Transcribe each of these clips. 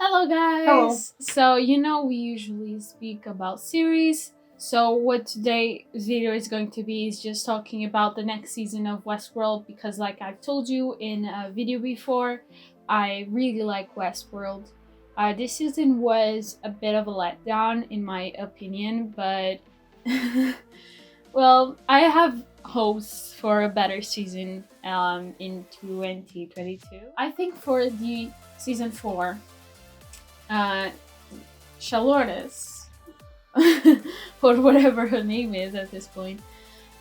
Hello, Hello. guys! So, we usually speak about series. So, what today's video is going to be is just talking about the next season of Westworld because, like I've told you in a video before, I really like Westworld. This season was a bit of a letdown, in my opinion, but well, I have hopes for a better season in 2022. I think for the season 4, Shalornis, or whatever her name is at this point,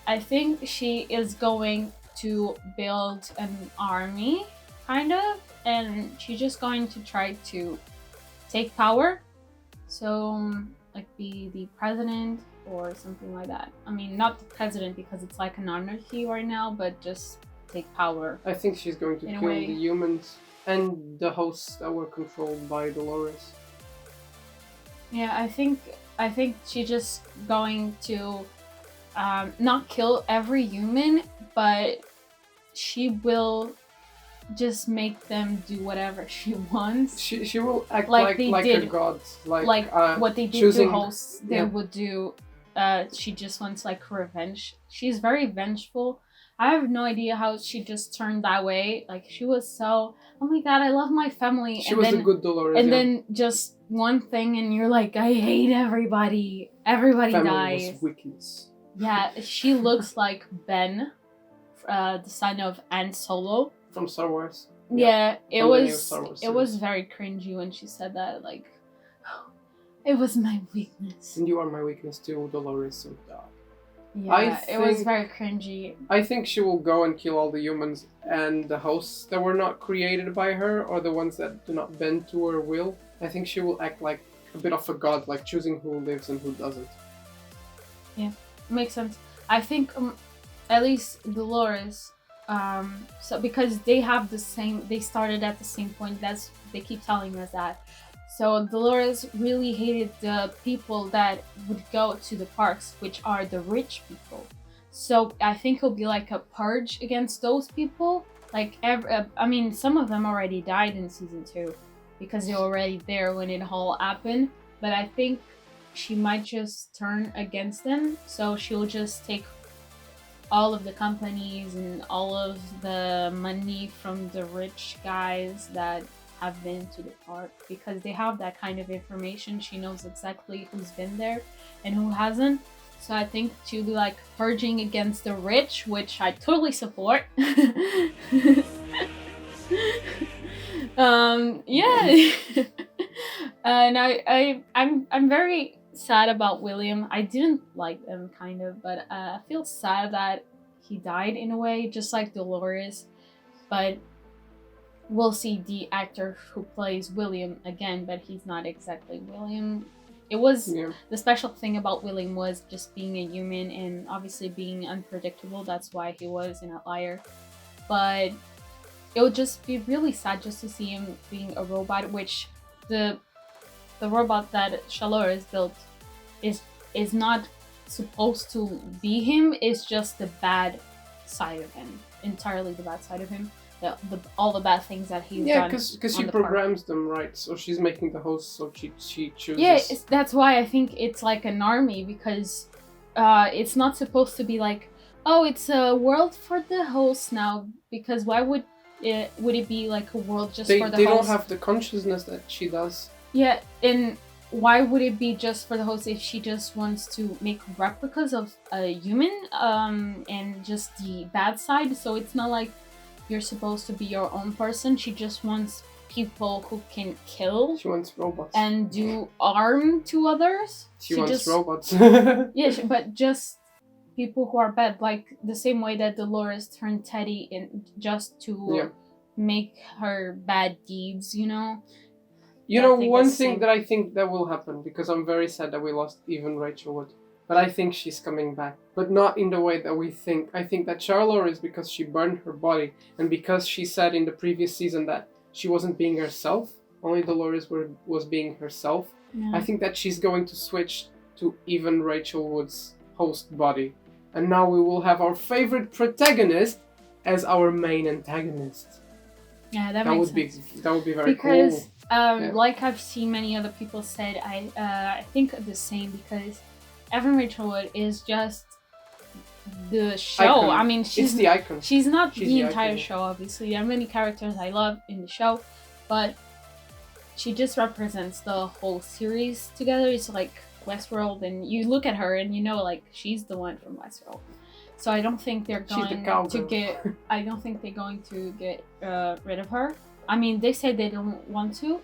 I think she is going to build an army, kind of, and she's just going to try to take power. So, like, be the president or something like that. I mean, not the president because it's like an anarchy right now, but just take power. I think she's going to In a kill way. the humans and the hosts that were controlled by Dolores. Yeah, I think she's just going to not kill every human, but she will just make them do whatever she wants. She will act Like like they a did- god, Like what they did choosing- to hosts, they yeah. would do. She just wants like revenge. She's very vengeful. I have no idea how she just turned that way. Like she was so, oh my god, I love my family. She was a good Dolores. And yeah. then just one thing, and you're like, I hate everybody. Everybody Family dies. was weakness. Yeah, she looks like Ben, the son of Han Solo. From Star Wars. Yeah, it From the new was Star Wars it was series. very cringy when she said that. Like, it was my weakness. And you are my weakness too, Dolores. So Yeah, it was think- very cringy. I think she will go and kill all the humans and the hosts that were not created by her, or the ones that do not bend to her will. I think she will act like a bit of a god, like choosing who lives and who doesn't. Makes sense. I think at least Dolores. So because they have the same, they started at the same point. That's they keep telling us that. So Dolores really hated the people that would go to the parks, which are the rich people. So I think it'll be like a purge against those people. Like I mean, some of them already died in season 2 because they were already there when it all happened. But I think she might just turn against them. So she'll just take all of the companies and all of the money from the rich guys that have been to the park because they have that kind of information. She knows exactly who's been there and who hasn't. So I think she'll be like purging against the rich, which I totally support. Yeah. And I'm very sad about William. I didn't like him, kind of, but I feel sad that he died in a way, just like Dolores. But we'll see the actor who plays William again, but he's not exactly William. It was the special thing about William was just being a human and obviously being unpredictable. That's why he was an outlier. But it would just be really sad just to see him being a robot, which the robot that Shalor built is not supposed to be him. It's just the bad side of him, entirely the bad side of him. All the bad things that he's done. Yeah, because she programs them, right? So she's making the host, so she chooses. Yeah, that's why I think it's like an army, because it's not supposed to be like, oh, it's a world for the host now. Because why would it be like a world just for the host? They don't have the consciousness that she does. Yeah, and why would it be just for the host if she just wants to make replicas of a human and just the bad side? So it's not like you're supposed to be your own person. She just wants people who can kill. She wants robots. And do harm to others. She wants robots. Yeah, but just people who are bad. Like the same way that Dolores turned Teddy in just to make her bad deeds, you know? You know, one thing that I think that will happen, because I'm very sad that we lost even Rachel Wood. But I think she's coming back. But not in the way that we think. I think that Charlotte is because she burned her body. And because she said in the previous season that she wasn't being herself. Only Dolores was being herself. Yeah. I think that she's going to switch to even Rachel Wood's host body. And now we will have our favorite protagonist as our main antagonist. Yeah, that makes sense. That would be very cool. Like I've seen many other people said, I think the same, because Evan Rachel Wood is just the show. Icon. I mean, It's the icon. She's not She's the the entire icon. show, obviously. There are many characters I love in the show, but she just represents the whole series together. It's like Westworld, and you look at her and you know, like, she's the one from Westworld. So I don't think they're going to get. I don't think they're going to get rid of her. I mean, they said they don't want to,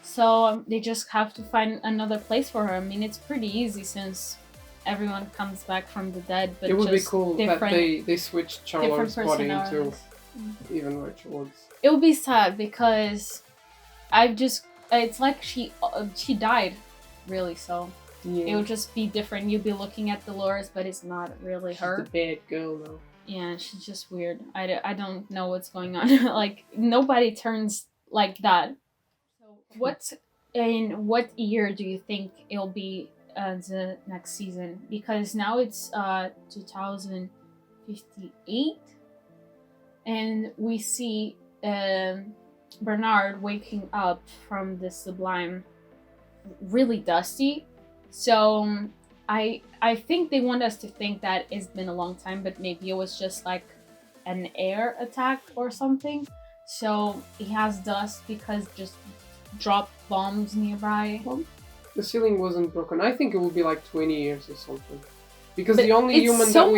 so they just have to find another place for her. I mean, it's pretty easy since everyone comes back from the dead. But it would be cool that they switched Charlotte's body into Evan Rachel Wood's. It would be sad because it's like she died, really. So it would just be different. You'd be looking at Dolores, but it's not really her. She's a bad girl, though. Yeah, she's just weird. I don't know what's going on. Like, nobody turns like that. So in what year do you think it'll be the next season? Because now it's 2058, and we see Bernard waking up from the Sublime really dusty. So I think they want us to think that it's been a long time, but maybe it was just like an air attack or something. So he has dust because just dropped bombs nearby. Well, the ceiling wasn't broken. I think it will be like 20 years or something. Because the only human that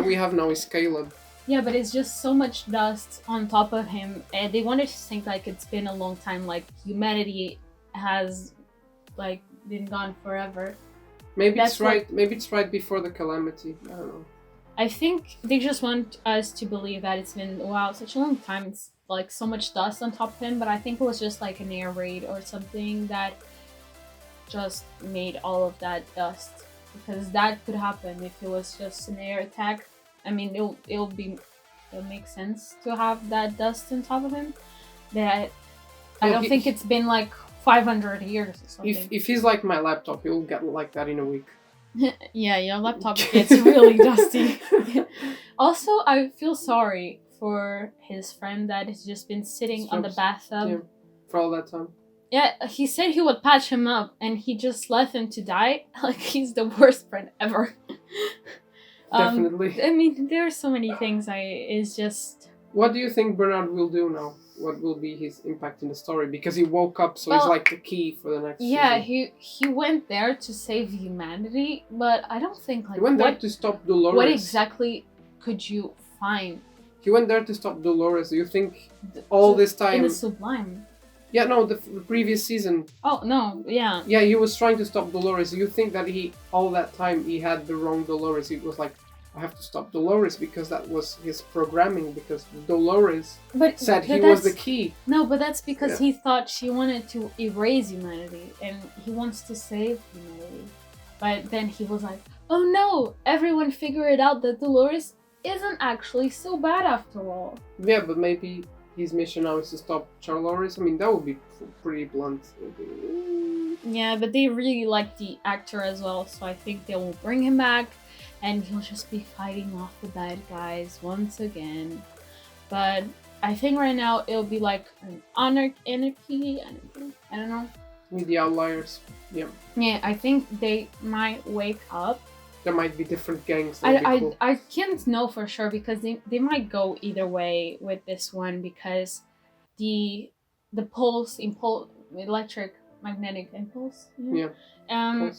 we have now is Caleb. Yeah, but it's just so much dust on top of him, and they wanted to think like it's been a long time, like humanity has like been gone forever. Maybe it's right before the calamity. I don't know. I think they just want us to believe that it's been, wow, such a long time. It's like so much dust on top of him, but I think it was just like an air raid or something that just made all of that dust, because that could happen if it was just an air attack. I mean, it'll make sense to have that dust on top of him, but I don't think it's been like 500 years or something. If he's like my laptop, he'll get like that in a week. Yeah, your laptop gets really dusty. Also, I feel sorry for his friend that has just been sitting on the bathtub for all that time. Yeah, he said he would patch him up, and he just left him to die. Like, he's the worst friend ever. Definitely. I mean, there are so many things. It's just. What do you think Bernard will do now? What will be his impact in the story? Because he woke up, so he's like the key for the next season. He went there to save humanity, but I don't think like. He went there to stop Dolores. What exactly could you find? He went there to stop Dolores. Do you think all this time in the Sublime? Yeah, no, the previous season. Oh no, yeah. Yeah, he was trying to stop Dolores. Do you think that all that time he had the wrong Dolores? He was like, I have to stop Dolores because that was his programming, because Dolores said he was the key. No, but that's because he thought she wanted to erase humanity and he wants to save humanity. But then he was like, oh no, everyone figured out that Dolores isn't actually so bad after all. Yeah, but maybe his mission now is to stop Charlores. I mean, that would be pretty blunt. Yeah, but they really like the actor as well, so I think they will bring him back. And he'll just be fighting off the bad guys once again. But I think right now it'll be like an anarchy. I don't know. With the outliers. Yeah. Yeah, I think they might wake up. There might be different gangs. I can't know for sure, because they might go either way with this one, because the electric magnetic impulse. Yeah.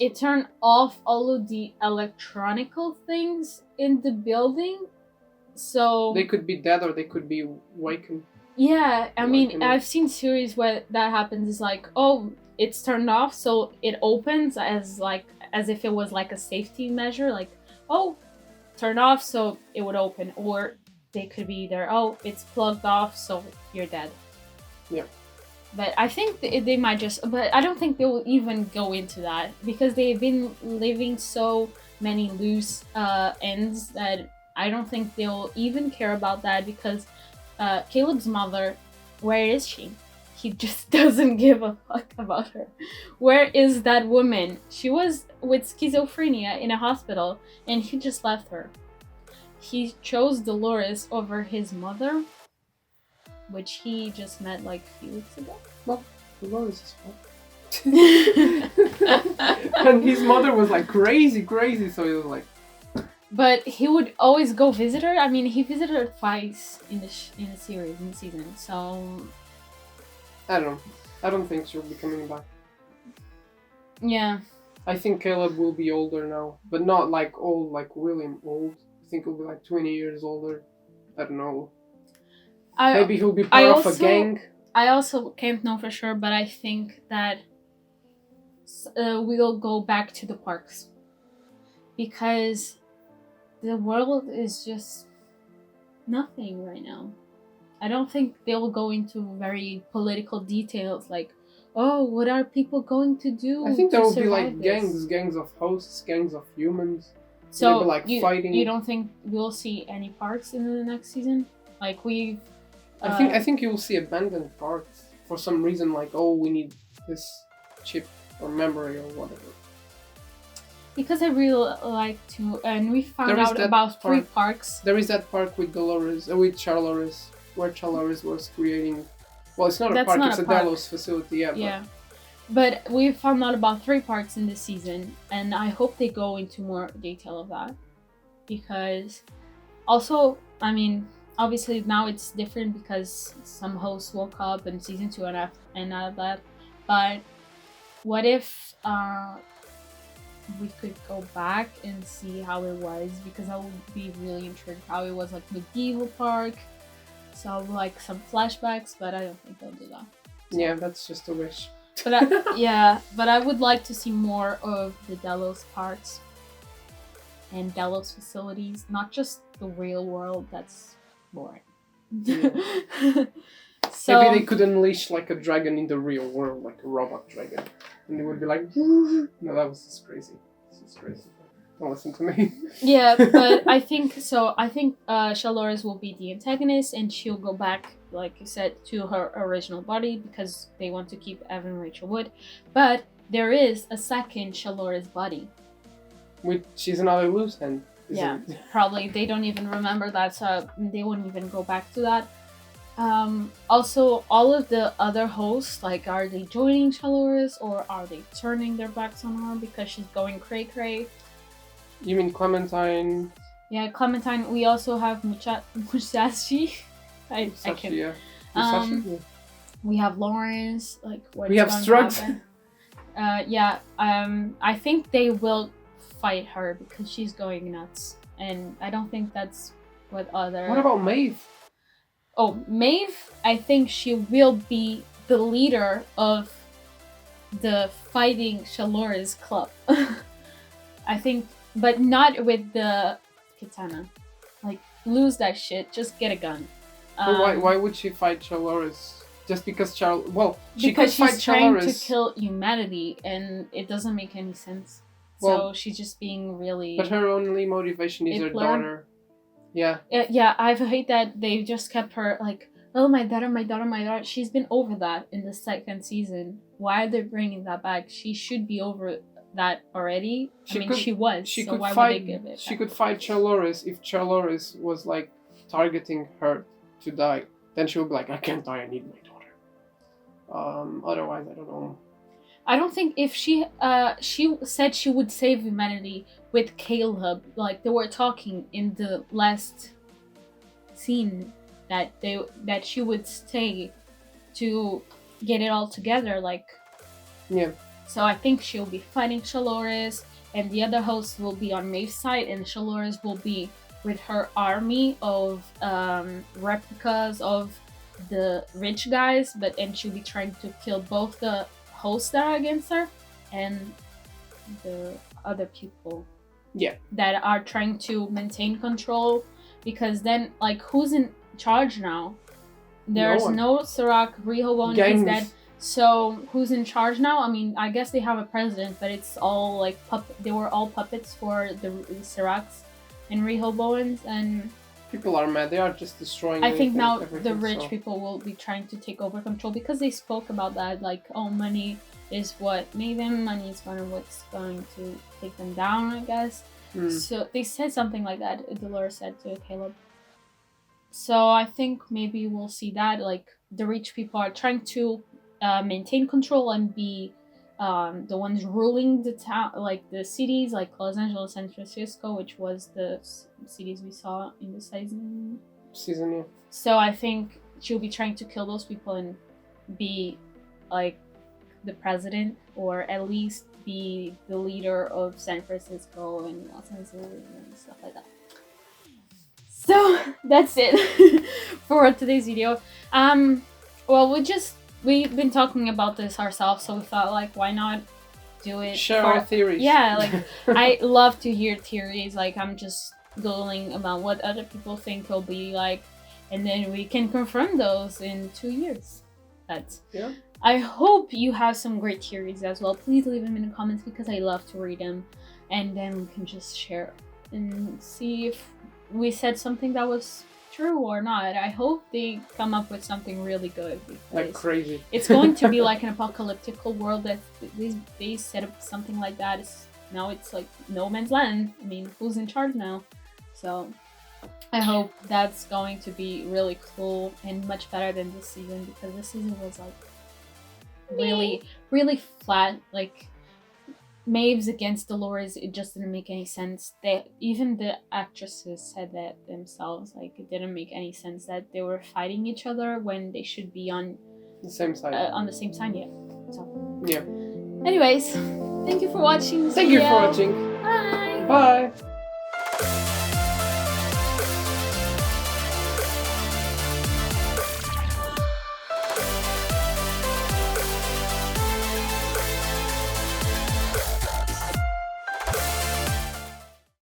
It turned off all of the electronical things in the building, so they could be dead or they could be awakened. Yeah, I mean, I've seen series where that happens. It's like, oh, it's turned off, so it opens as if it was like a safety measure. Like, oh, turned off, so it would open. Or they could be either, oh, it's plugged off, so you're dead. Yeah. But I think they might just... But I don't think they will even go into that, because they've been leaving so many loose ends that I don't think they'll even care about that, because Caleb's mother, where is she? He just doesn't give a fuck about her. Where is that woman? She was with schizophrenia in a hospital, and he just left her. He chose Dolores over his mother. which he just met like a few weeks ago. Well, Dolores is fun. And his mother was like crazy, so he was like. But he would always go visit her. I mean, he visited her twice in the season. So I don't know. I don't think she'll be coming back. Yeah. I think Caleb will be older now, but not like old, like William old. I think he'll be like 20 years older. I don't know. Maybe he'll be part of a gang. I also can't know for sure, but I think that we'll go back to the parks. Because the world is just nothing right now. I don't think they'll go into very political details like, oh, what are people going to do? I think there will be like gangs of hosts, gangs of humans. So be, like, fighting. You don't think we'll see any parks in the next season? Like we've. I think you will see abandoned parks for some reason. Like, oh, we need this chip or memory or whatever. Because I really like to, and we found out about 3 parks. There is that park with with Charlores, where Charlores was creating. Well, it's not a park; it's a Delos facility. Yeah. But we found out about 3 parks in this season, and I hope they go into more detail of that. Because, also, I mean, obviously now it's different because some hosts woke up in season 2 and all of that. But what if we could go back and see how it was, because I would be really intrigued how it was like medieval park. So like some flashbacks, but I don't think they'll do that. Yeah, that's just a wish. But I would like to see more of the Delos parts and Delos facilities, not just the real world. That's boring. Yeah. So, maybe they could unleash like a dragon in the real world, like a robot dragon. And they would be like, no, that was just crazy. This is crazy. Don't listen to me. Yeah, but I think Charlores will be the antagonist, and she'll go back, like you said, to her original body because they want to keep Evan Rachel Wood. But there is a second Charlores body. She's another loose end. Yeah, probably. They don't even remember that, so they wouldn't even go back to that. Also, all of the other hosts, like, are they joining Charlores or are they turning their backs on her because she's going cray-cray? You mean Clementine? Yeah, Clementine. We also have Musashi. I can. Yeah. Musashi, yeah. We have Lawrence. Like, we have Strut. I think they will fight her because she's going nuts, and I don't think that's what other. What about Maeve? Oh, Maeve, I think she will be the leader of the Fighting Charlores Club. I think, but not with the katana. Like, lose that shit, just get a gun. Why would she fight Charlores? Just because she could she's fight trying Charlores. to kill humanity, and it doesn't make any sense. So she's just being really... But her only motivation is her daughter. Yeah. Yeah, I hate that they just kept her like, oh, my daughter. She's been over that in the 2nd season. Why are they bringing that back? She should be over that already. She was. She so could why fight, would they give it? She could fight Charlores if Charlores was like targeting her to die. Then she would be like, I can't die. I need my daughter. Otherwise, I don't know. I don't think if she said she would save humanity with Caleb, like they were talking in the last scene that she would stay to get it all together, like. Yeah. So I think she'll be fighting Charlores, and the other hosts will be on Maeve's side, and Charlores will be with her army of replicas of the rich guys, and she'll be trying to kill both the hosts that are against her and the other people that are trying to maintain control, because then, like, who's in charge now? There's no Serac. Rehoboam is dead, so who's in charge now? I mean, I guess they have a president, but it's all like they were all puppets for the Seracs and Rehoboams, and people are mad. They are just destroying. I think now the rich people will be trying to take over control, because they spoke about that, like, oh, money is what made them, money is what's going to take them down, I guess. So they said something like that, Dolores said to Caleb. So I think maybe we'll see that, like, the rich people are trying to maintain control and be the ones ruling the town, like the cities, like Los Angeles, San Francisco, which was the cities we saw in the season. Yeah. So I think she'll be trying to kill those people and be like the president, or at least be the leader of San Francisco and Los Angeles and stuff like that. So that's it for today's video. Well, we've been talking about this ourselves, so we thought, like, why not do it? Share our theories. Yeah, like I love to hear theories. Like, I'm just googling about what other people think it'll be like, and then we can confirm those in 2 years. That's yeah. I hope you have some great theories as well. Please leave them in the comments because I love to read them, and then we can just share and see if we said something that was true or not. I hope they come up with something really good, like crazy. It's going to be like an apocalyptic world that they set up something like that. Now it's like no man's land. I mean, who's in charge now? So I hope that's going to be really cool and much better than this season, because this season was like really flat. Like, Maeve's against Dolores, it just didn't make any sense. Even the actresses said that themselves. Like, it didn't make any sense that they were fighting each other when they should be on the same side. Yeah. So yeah. Anyways, thank you for watching. Thank you for watching. Bye. Bye.